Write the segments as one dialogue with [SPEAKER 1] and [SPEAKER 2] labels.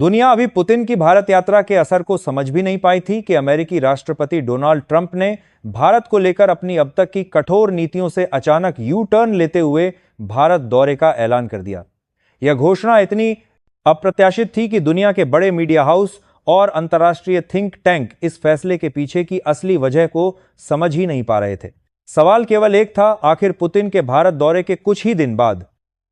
[SPEAKER 1] दुनिया अभी पुतिन की भारत यात्रा के असर को समझ भी नहीं पाई थी कि अमेरिकी राष्ट्रपति डोनाल्ड ट्रंप ने भारत को लेकर अपनी अब तक की कठोर नीतियों से अचानक यू टर्न लेते हुए भारत दौरे का ऐलान कर दिया। यह घोषणा इतनी अप्रत्याशित थी कि दुनिया के बड़े मीडिया हाउस और अंतर्राष्ट्रीय थिंक टैंक इस फैसले के पीछे की असली वजह को समझ ही नहीं पा रहे थे। सवाल केवल एक था, आखिर पुतिन के भारत दौरे के कुछ ही दिन बाद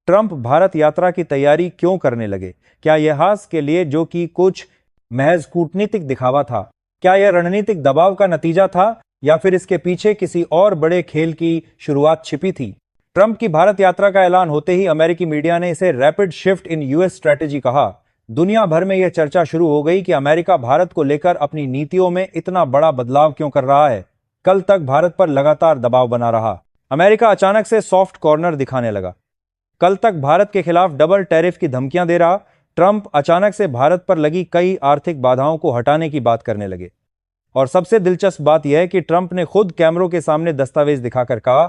[SPEAKER 1] ट्रंप भारत यात्रा की तैयारी क्यों करने लगे? क्या यह हास के लिए जो कि कुछ महज कूटनीतिक दिखावा था? क्या यह रणनीतिक दबाव का नतीजा था या फिर इसके पीछे किसी और बड़े खेल की शुरुआत छिपी थी? ट्रंप की भारत यात्रा का ऐलान होते ही अमेरिकी मीडिया ने इसे rapid shift in US strategy कहा। दुनिया भर में यह चर्चा शुरू हो गई कि अमेरिका भारत को लेकर अपनी नीतियों में इतना बड़ा बदलाव क्यों कर रहा है। कल तक भारत पर लगातार दबाव बना रहा, अमेरिका अचानक से सॉफ्ट कॉर्नर दिखाने लगा। कल तक भारत के खिलाफ डबल टैरिफ की धमकियां दे रहा, ट्रंप अचानक से भारत पर लगी कई आर्थिक बाधाओं को हटाने की बात करने लगे। और सबसे दिलचस्प बात यह है कि ट्रंप ने खुद कैमरों के सामने दस्तावेज दिखाकर कहा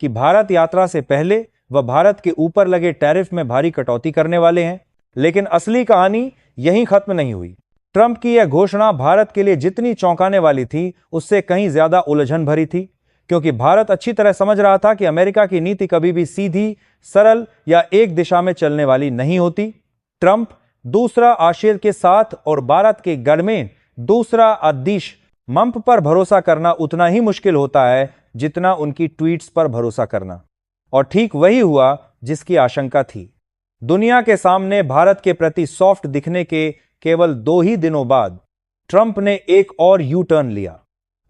[SPEAKER 1] कि भारत यात्रा से पहले वह भारत के ऊपर लगे टैरिफ में भारी कटौती करने वाले हैं। लेकिन असली कहानी यहीं खत्म नहीं हुई। ट्रंप की यह घोषणा भारत के लिए जितनी चौंकाने वाली थी, उससे कहीं ज्यादा उलझन भरी थी, क्योंकि भारत अच्छी तरह समझ रहा था कि अमेरिका की नीति कभी भी सीधी, सरल या एक दिशा में चलने वाली नहीं होती। ट्रंप दूसरा आशय के साथ और भारत के गढ़ में दूसरा आदेश मंप पर भरोसा करना उतना ही मुश्किल होता है जितना उनकी ट्वीट्स पर भरोसा करना। और ठीक वही हुआ जिसकी आशंका थी। दुनिया के सामने भारत के प्रति सॉफ्ट दिखने के केवल 2 ही दिनों बाद ट्रंप ने एक और यू टर्न लिया,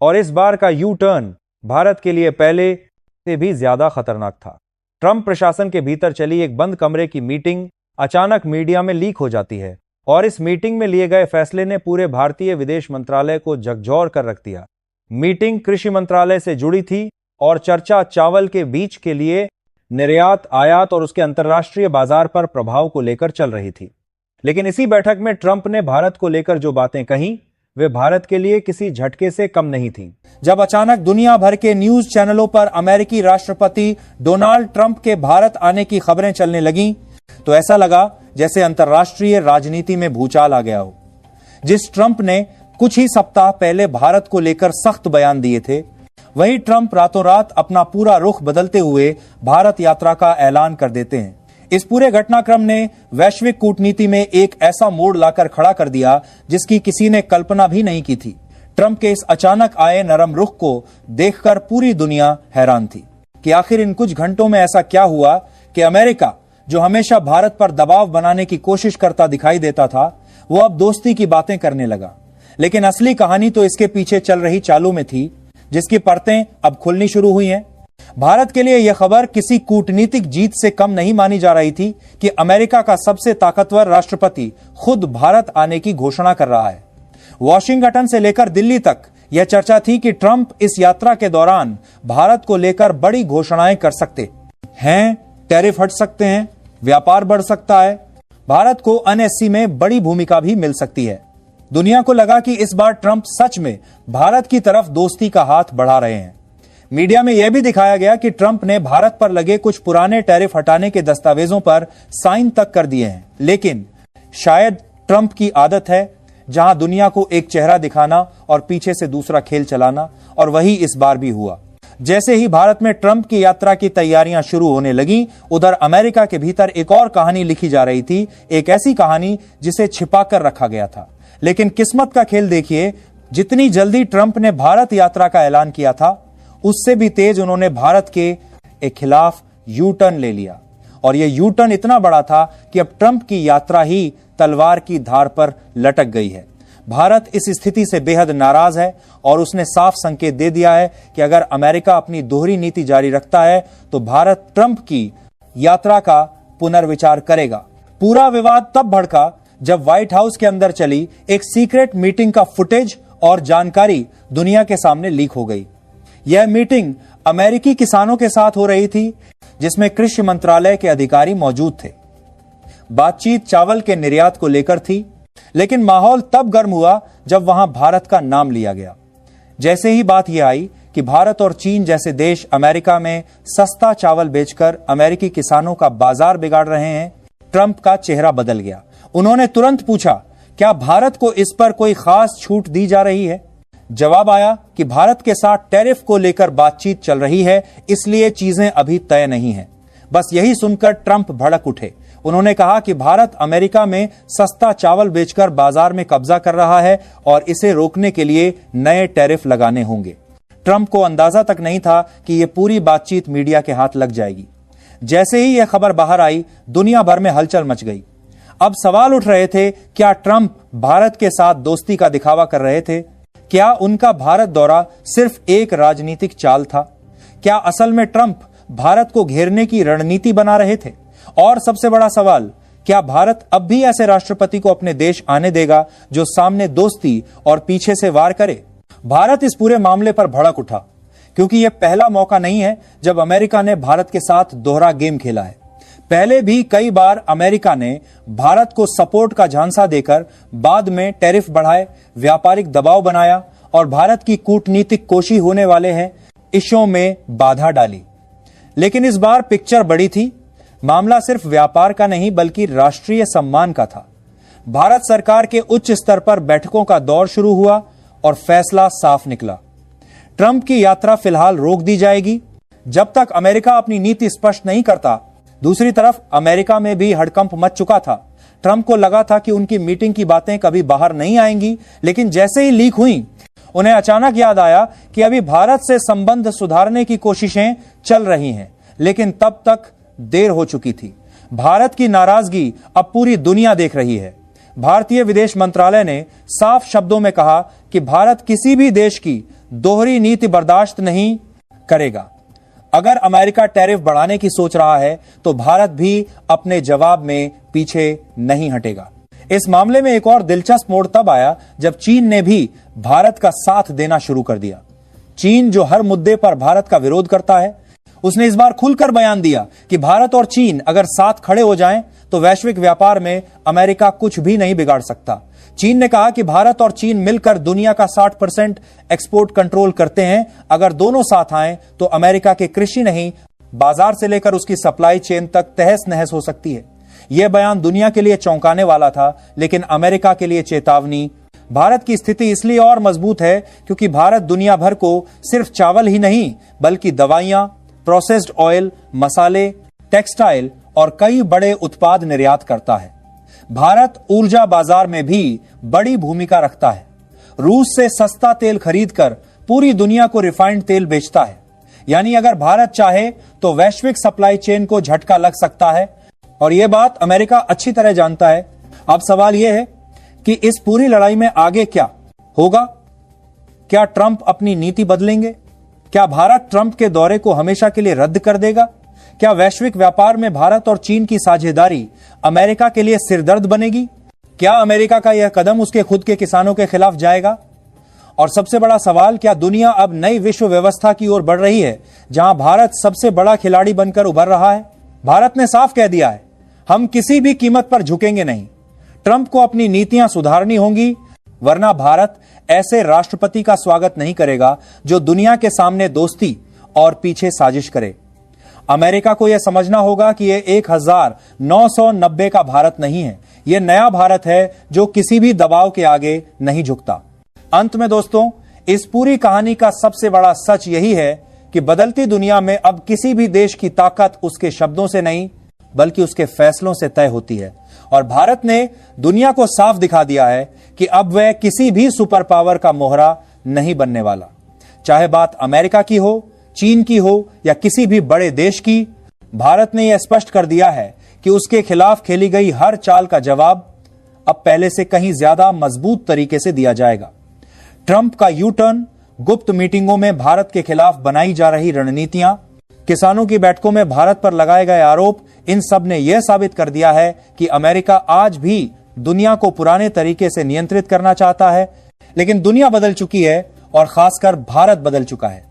[SPEAKER 1] और इस बार का यू टर्न भारत के लिए पहले से भी ज्यादा खतरनाक था। ट्रंप प्रशासन के भीतर चली एक बंद कमरे की मीटिंग अचानक मीडिया में लीक हो जाती है, और इस मीटिंग में लिए गए फैसले ने पूरे भारतीय विदेश मंत्रालय को झकझोर कर रख दिया। मीटिंग कृषि मंत्रालय से जुड़ी थी और चर्चा चावल के बीज के लिए निर्यात, आयात और उसके अंतर्राष्ट्रीय बाजार पर प्रभाव को लेकर चल रही थी। लेकिन इसी बैठक में ट्रंप ने भारत को लेकर जो बातें कहीं, वे भारत के लिए किसी झटके से कम नहीं थी। जब अचानक दुनिया भर के न्यूज चैनलों पर अमेरिकी राष्ट्रपति डोनाल्ड ट्रंप के भारत आने की खबरें चलने लगीं, तो ऐसा लगा जैसे अंतर्राष्ट्रीय राजनीति में भूचाल आ गया हो। जिस ट्रंप ने कुछ ही सप्ताह पहले भारत को लेकर सख्त बयान दिए थे, वही ट्रंप रातों रात अपना पूरा रुख बदलते हुए भारत यात्रा का ऐलान कर देते हैं। इस पूरे घटनाक्रम ने वैश्विक कूटनीति में एक ऐसा मोड़ लाकर खड़ा कर दिया जिसकी किसी ने कल्पना भी नहीं की थी। ट्रंप के इस अचानक आए नरम रुख को देखकर पूरी दुनिया हैरान थी कि आखिर इन कुछ घंटों में ऐसा क्या हुआ कि अमेरिका, जो हमेशा भारत पर दबाव बनाने की कोशिश करता दिखाई देता था, वो अब दोस्ती की बातें करने लगा। लेकिन असली कहानी तो इसके पीछे चल रही चालों में थी, जिसकी परतें अब खुलनी शुरू हुई हैं। भारत के लिए यह खबर किसी कूटनीतिक जीत से कम नहीं मानी जा रही थी कि अमेरिका का सबसे ताकतवर राष्ट्रपति खुद भारत आने की घोषणा कर रहा है। वॉशिंगटन से लेकर दिल्ली तक यह चर्चा थी कि ट्रंप इस यात्रा के दौरान भारत को लेकर बड़ी घोषणाएं कर सकते हैं। टैरिफ हट सकते हैं, व्यापार बढ़ सकता है, भारत को एनएससी में बड़ी भूमिका भी मिल सकती है। दुनिया को लगा कि इस बार ट्रंप सच में भारत की तरफ दोस्ती का हाथ बढ़ा रहे हैं। मीडिया में यह भी दिखाया गया कि ट्रंप ने भारत पर लगे कुछ पुराने टैरिफ हटाने के दस्तावेजों पर साइन तक कर दिए हैं। लेकिन शायद ट्रंप की आदत है जहां दुनिया को एक चेहरा दिखाना और पीछे से दूसरा खेल चलाना, और वही इस बार भी हुआ। जैसे ही भारत में ट्रंप की यात्रा की तैयारियां शुरू होने लगी, उधर अमेरिका के भीतर एक और कहानी लिखी जा रही थी, एक ऐसी कहानी जिसे छिपाकर रखा गया था। लेकिन किस्मत का खेल देखिए, जितनी जल्दी ट्रंप ने भारत यात्रा का ऐलान किया था, उससे भी तेज उन्होंने भारत के खिलाफ यू टर्न ले लिया। और यह यू टर्न इतना बड़ा था कि अब ट्रंप की यात्रा ही तलवार की धार पर लटक गई है। भारत इस स्थिति से बेहद नाराज है और उसने साफ संकेत दे दिया है कि अगर अमेरिका अपनी दोहरी नीति जारी रखता है तो भारत ट्रंप की यात्रा का पुनर्विचार करेगा। पूरा विवाद तब भड़का जब व्हाइट हाउस के अंदर चली एक सीक्रेट मीटिंग का फुटेज और जानकारी दुनिया के सामने लीक हो गई। यह मीटिंग अमेरिकी किसानों के साथ हो रही थी, जिसमें कृषि मंत्रालय के अधिकारी मौजूद थे। बातचीत चावल के निर्यात को लेकर थी, लेकिन माहौल तब गर्म हुआ जब वहां भारत का नाम लिया गया। जैसे ही बात यह आई कि भारत और चीन जैसे देश अमेरिका में सस्ता चावल बेचकर अमेरिकी किसानों का बाजार बिगाड़ रहे हैं, ट्रंप का चेहरा बदल गया। उन्होंने तुरंत पूछा क्या भारत को इस पर कोई खास छूट दी जा रही है? जवाब आया कि भारत के साथ टैरिफ को लेकर बातचीत चल रही है, इसलिए चीजें अभी तय नहीं है। बस यही सुनकर ट्रंप भड़क उठे। उन्होंने कहा कि भारत अमेरिका में सस्ता चावल बेचकर बाजार में कब्जा कर रहा है और इसे रोकने के लिए नए टैरिफ लगाने होंगे। ट्रंप को अंदाजा तक नहीं था कि यह पूरी बातचीत मीडिया के हाथ लग जाएगी। जैसे ही यह खबर बाहर आई, दुनिया भर में हलचल मच गई। अब सवाल उठ रहे थे, क्या ट्रंप भारत के साथ दोस्ती का दिखावा कर रहे थे? क्या उनका भारत दौरा सिर्फ एक राजनीतिक चाल था? क्या असल में ट्रंप भारत को घेरने की रणनीति बना रहे थे? और सबसे बड़ा सवाल, क्या भारत अब भी ऐसे राष्ट्रपति को अपने देश आने देगा जो सामने दोस्ती और पीछे से वार करे? भारत इस पूरे मामले पर भड़क उठा, क्योंकि यह पहला मौका नहीं है जब अमेरिका ने भारत के साथ दोहरा गेम खेला है। पहले भी कई बार अमेरिका ने भारत को सपोर्ट का झांसा देकर बाद में टैरिफ बढ़ाए, व्यापारिक दबाव बनाया और भारत की कूटनीतिक कोशी होने वाले हैं इश्यों में बाधा डाली। लेकिन इस बार पिक्चर बड़ी थी। मामला सिर्फ व्यापार का नहीं बल्कि राष्ट्रीय सम्मान का था। भारत सरकार के उच्च स्तर पर बैठकों का दौर शुरू हुआ और फैसला साफ निकला। ट्रंप की यात्रा फिलहाल रोक दी जाएगी जब तक अमेरिका अपनी नीति स्पष्ट नहीं करता। दूसरी तरफ अमेरिका में भी हड़कंप मच चुका था। ट्रंप को लगा था कि उनकी मीटिंग की बातें कभी बाहर नहीं आएंगी, लेकिन जैसे ही लीक हुई, उन्हें अचानक याद आया कि अभी भारत से संबंध सुधारने की कोशिशें चल रही हैं, लेकिन तब तक देर हो चुकी थी। भारत की नाराजगी अब पूरी दुनिया देख रही है। भारतीय विदेश मंत्रालय ने साफ शब्दों में कहा कि भारत किसी भी देश की दोहरी नीति बर्दाश्त नहीं करेगा। अगर अमेरिका टैरिफ बढ़ाने की सोच रहा है तो भारत भी अपने जवाब में पीछे नहीं हटेगा। इस मामले में एक और दिलचस्प मोड़ तब आया जब चीन ने भी भारत का साथ देना शुरू कर दिया। चीन, जो हर मुद्दे पर भारत का विरोध करता है, उसने इस बार खुलकर बयान दिया कि भारत और चीन अगर साथ खड़े हो जाएं तो वैश्विक व्यापार में अमेरिका कुछ भी नहीं बिगाड़ सकता। चीन ने कहा कि भारत और चीन मिलकर दुनिया का 60% एक्सपोर्ट कंट्रोल करते हैं। अगर दोनों साथ आएं तो अमेरिका के कृषि नहीं, बाजार से लेकर उसकी सप्लाई चेन तक तहस नहस हो सकती है। यह बयान दुनिया के लिए चौंकाने वाला था, लेकिन अमेरिका के लिए चेतावनी। भारत की स्थिति इसलिए और मजबूत है क्योंकि भारत दुनिया भर को सिर्फ चावल ही नहीं बल्कि दवाइयां, प्रोसेस्ड ऑयल, मसाले, टेक्सटाइल और कई बड़े उत्पाद निर्यात करता है। भारत ऊर्जा बाजार में भी बड़ी भूमिका रखता है। रूस से सस्ता तेल खरीदकर पूरी दुनिया को रिफाइंड तेल बेचता है। यानी अगर भारत चाहे तो वैश्विक सप्लाई चेन को झटका लग सकता है, और यह बात अमेरिका अच्छी तरह जानता है। अब सवाल यह है कि इस पूरी लड़ाई में आगे क्या होगा? क्या ट्रंप अपनी नीति बदलेंगे? क्या भारत ट्रंप के दौरे को हमेशा के लिए रद्द कर देगा? क्या वैश्विक व्यापार में भारत और चीन की साझेदारी अमेरिका के लिए सिरदर्द बनेगी? क्या अमेरिका का यह कदम उसके खुद के किसानों के खिलाफ जाएगा? और सबसे बड़ा सवाल, क्या दुनिया अब नई विश्व व्यवस्था की ओर बढ़ रही है जहां भारत सबसे बड़ा खिलाड़ी बनकर उभर रहा है? भारत ने साफ कह दिया है, हम किसी भी कीमत पर झुकेंगे नहीं। ट्रंप को अपनी नीतियां सुधारनी होंगी, वरना भारत ऐसे राष्ट्रपति का स्वागत नहीं करेगा जो दुनिया के सामने दोस्ती और पीछे साजिश करे। अमेरिका को यह समझना होगा कि यह 1990 का भारत नहीं है। यह नया भारत है जो किसी भी दबाव के आगे नहीं झुकता। अंत में दोस्तों, इस पूरी कहानी का सबसे बड़ा सच यही है कि बदलती दुनिया में अब किसी भी देश की ताकत उसके शब्दों से नहीं बल्कि उसके फैसलों से तय होती है। और भारत ने दुनिया को साफ दिखा दिया है कि अब वह किसी भी सुपर पावर का मोहरा नहीं बनने वाला। चाहे बात अमेरिका की हो, चीन की हो या किसी भी बड़े देश की, भारत ने यह स्पष्ट कर दिया है कि उसके खिलाफ खेली गई हर चाल का जवाब अब पहले से कहीं ज्यादा मजबूत तरीके से दिया जाएगा। ट्रंप का यू टर्न, गुप्त मीटिंगों में भारत के खिलाफ बनाई जा रही रणनीतियां, किसानों की बैठकों में भारत पर लगाए गए आरोप, इन सब ने यह साबित कर दिया है कि अमेरिका आज भी दुनिया को पुराने तरीके से नियंत्रित करना चाहता है। लेकिन दुनिया बदल चुकी है और खासकर भारत बदल चुका है।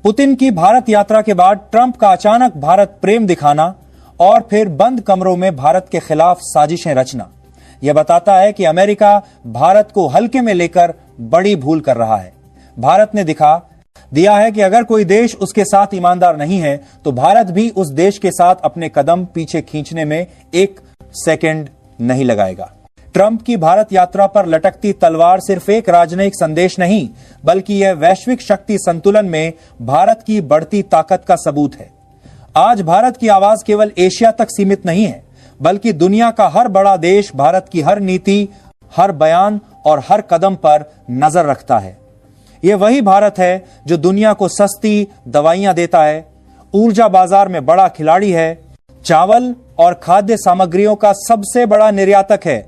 [SPEAKER 1] पुतिन की भारत यात्रा के बाद ट्रंप का अचानक भारत प्रेम दिखाना और फिर बंद कमरों में भारत के खिलाफ साजिशें रचना, यह बताता है कि अमेरिका भारत को हल्के में लेकर बड़ी भूल कर रहा है। भारत ने दिखा दिया है कि अगर कोई देश उसके साथ ईमानदार नहीं है तो भारत भी उस देश के साथ अपने कदम पीछे खींचने में एक सेकंड नहीं लगाएगा। ट्रंप की भारत यात्रा पर लटकती तलवार सिर्फ एक राजनयिक संदेश नहीं, बल्कि यह वैश्विक शक्ति संतुलन में भारत की बढ़ती ताकत का सबूत है। आज भारत की आवाज केवल एशिया तक सीमित नहीं है, बल्कि दुनिया का हर बड़ा देश भारत की हर नीति, हर बयान और हर कदम पर नजर रखता है। यह वही भारत है जो दुनिया को सस्ती दवाइयां देता है, ऊर्जा बाजार में बड़ा खिलाड़ी है, चावल और खाद्य सामग्रियों का सबसे बड़ा निर्यातक है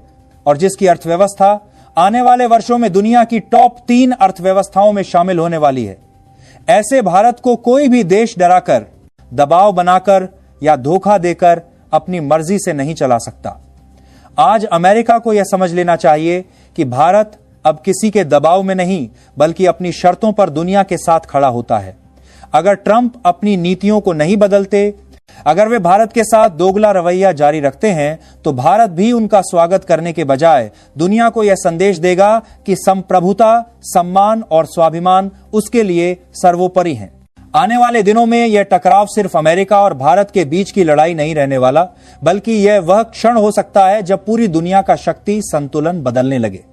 [SPEAKER 1] और जिसकी अर्थव्यवस्था आने वाले वर्षों में दुनिया की टॉप 3 अर्थव्यवस्थाओं में शामिल होने वाली है। ऐसे भारत को कोई भी देश डराकर, दबाव बनाकर या धोखा देकर अपनी मर्जी से नहीं चला सकता। आज अमेरिका को यह समझ लेना चाहिए कि भारत अब किसी के दबाव में नहीं, बल्कि अपनी शर्तों पर दुनिया के साथ खड़ा होता है। अगर ट्रंप अपनी नीतियों को नहीं बदलते, अगर वे भारत के साथ दोगला रवैया जारी रखते हैं, तो भारत भी उनका स्वागत करने के बजाय दुनिया को यह संदेश देगा कि संप्रभुता, सम्मान और स्वाभिमान उसके लिए सर्वोपरि हैं। आने वाले दिनों में यह टकराव सिर्फ अमेरिका और भारत के बीच की लड़ाई नहीं रहने वाला, बल्कि यह वह क्षण हो सकता है जब पूरी दुनिया का शक्ति संतुलन बदलने लगे।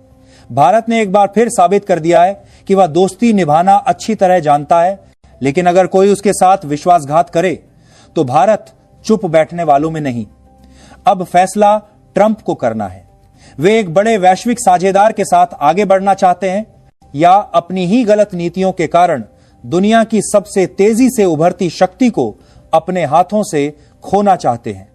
[SPEAKER 1] भारत ने एक बार फिर साबित कर दिया है कि वह दोस्ती निभाना अच्छी तरह जानता है, लेकिन अगर कोई उसके साथ विश्वासघात करे तो भारत चुप बैठने वालों में नहीं। अब फैसला ट्रंप को करना है। वे एक बड़े वैश्विक साझेदार के साथ आगे बढ़ना चाहते हैं या अपनी ही गलत नीतियों के कारण दुनिया की सबसे तेजी से उभरती शक्ति को अपने हाथों से खोना चाहते हैं।